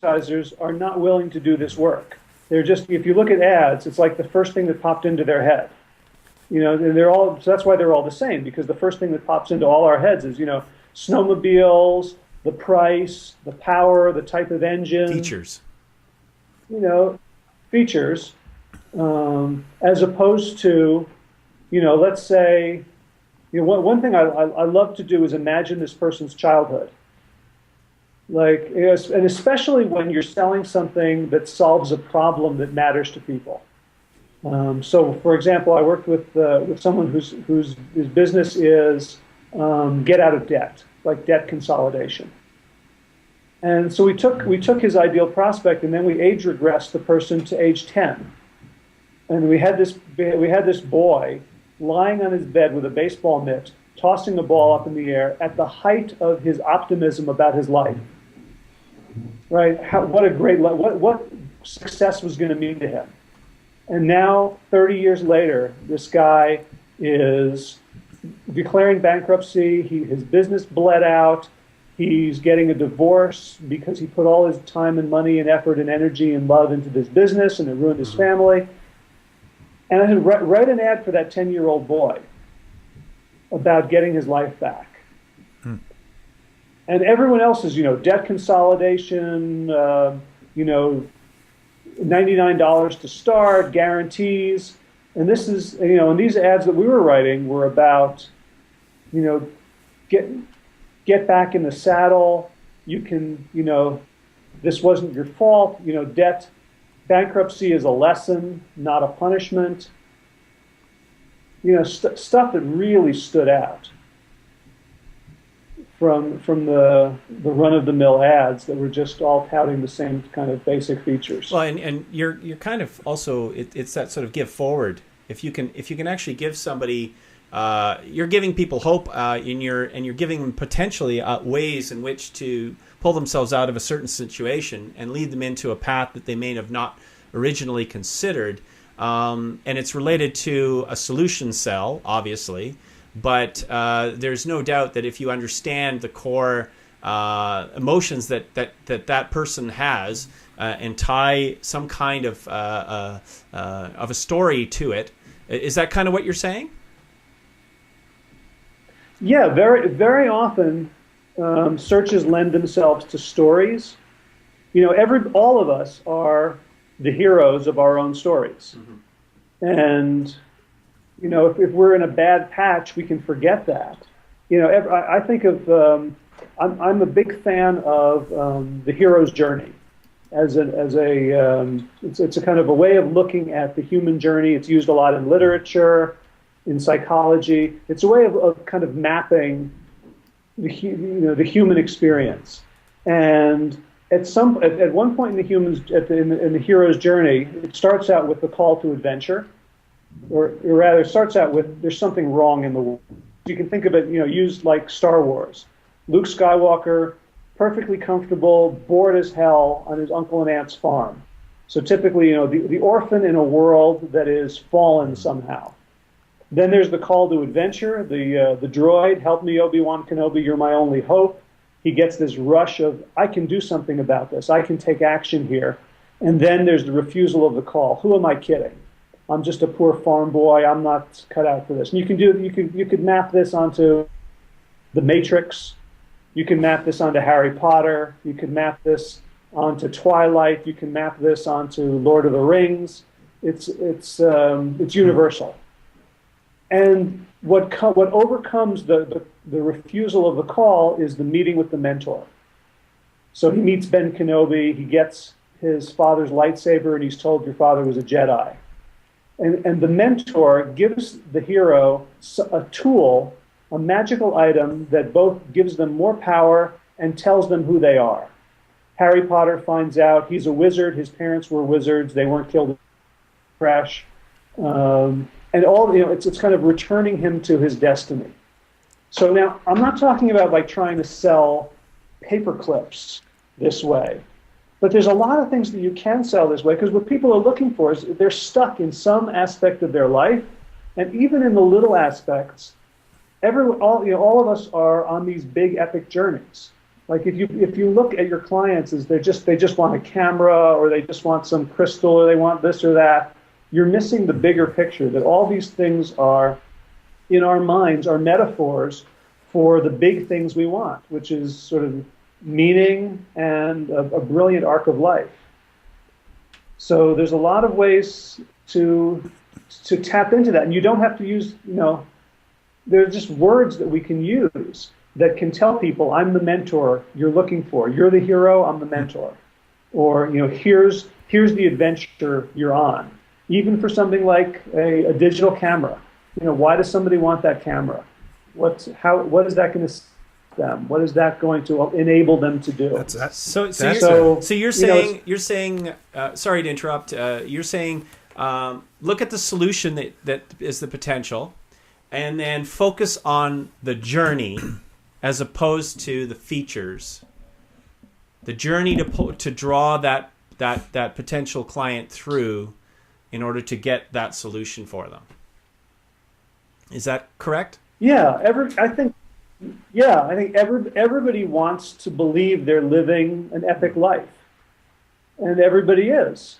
advertisers are not willing to do this work. They're just, if you look at ads, it's like the first thing that popped into their head. You know, and they're all, so that's why they're all the same, because the first thing that pops into all our heads is, you know, snowmobiles, the price, the power, the type of engine. Features. You know, features, as opposed to, you know, let's say, you know, one thing I love to do is imagine this person's childhood. Like, you know, and especially when you're selling something that solves a problem that matters to people. So, for example, I worked with someone whose business is get out of debt, like debt consolidation. And so we took his ideal prospect, and then we age regressed the person to age 10. And we had this boy lying on his bed with a baseball mitt, tossing a ball up in the air at the height of his optimism about his life. Right? What a great life! What success was going to mean to him. And now, 30 years later, this guy is declaring bankruptcy. His business bled out. He's getting a divorce because he put all his time and money and effort and energy and love into this business, and it ruined his family. And I said, write an ad for that 10-year-old boy about getting his life back. And everyone else is, you know, debt consolidation, you know, $99 to start, guarantees. And this is, you know, and these ads that we were writing were about, you know, get back in the saddle. You can, you know, this wasn't your fault. You know, bankruptcy is a lesson, not a punishment. You know, stuff that really stood out from the run-of-the-mill ads that were just all touting the same kind of basic features. Well, and you're kind of also, it's that sort of give forward. If you can actually give somebody, you're giving people hope, and you're giving them potentially ways in which to pull themselves out of a certain situation and lead them into a path that they may have not originally considered. And it's related to a solution sell, obviously. But there's no doubt that if you understand the core emotions that person has and tie some kind of a story to it, is that kind of what you're saying? Yeah, very very often searches lend themselves to stories. You know, all of us are the heroes of our own stories, and you know, if we're in a bad patch, we can forget that. You know, I think of, I'm a big fan of the hero's journey it's a kind of a way of looking at the human journey. It's used a lot in literature, in psychology. It's a way of kind of mapping the human experience. And at one point in the hero's journey, it starts out with the call to adventure. Or rather, it starts out with there's something wrong in the world. You can think of it, you know, used like Star Wars. Luke Skywalker, perfectly comfortable, bored as hell on his uncle and aunt's farm. So typically, you know, the orphan in a world that is fallen somehow. Then there's the call to adventure. The droid, help me, Obi-Wan Kenobi, you're my only hope. He gets this rush of, I can do something about this. I can take action here. And then there's the refusal of the call. Who am I kidding? I'm just a poor farm boy. I'm not cut out for this. And you could map this onto The Matrix. You can map this onto Harry Potter. You can map this onto Twilight. You can map this onto Lord of the Rings. It's universal. And what overcomes the refusal of the call is the meeting with the mentor. So he meets Ben Kenobi. He gets his father's lightsaber, and he's told your father was a Jedi. And the mentor gives the hero a tool, a magical item that both gives them more power and tells them who they are. Harry Potter finds out he's a wizard. His parents were wizards. They weren't killed in a crash. And all, you know, it's kind of returning him to his destiny. So now, I'm not talking about like trying to sell paper clips this way. But there's a lot of things that you can sell this way, because what people are looking for is they're stuck in some aspect of their life, and even in the little aspects, all of us are on these big epic journeys. Like if you look at your clients as they just want a camera, or they just want some crystal, or they want this or that, you're missing the bigger picture, that all these things are, in our minds, are metaphors for the big things we want, which is sort of meaning and a brilliant arc of life. So there's a lot of ways to tap into that, and you don't have to use, there's just words that we can use that can tell people, I'm the mentor you're looking for. You're the hero, I'm the mentor. Or, here's the adventure you're on. Even for something like a digital camera. Why does somebody want that camera? What is that going to them? What is that going to enable them to do? So you're saying sorry to interrupt. You're saying look at the solution that is the potential, and then focus on the journey as opposed to the features. The journey to draw that potential client through in order to get that solution for them. Is that correct? Yeah, I think everybody wants to believe they're living an epic life, and everybody is.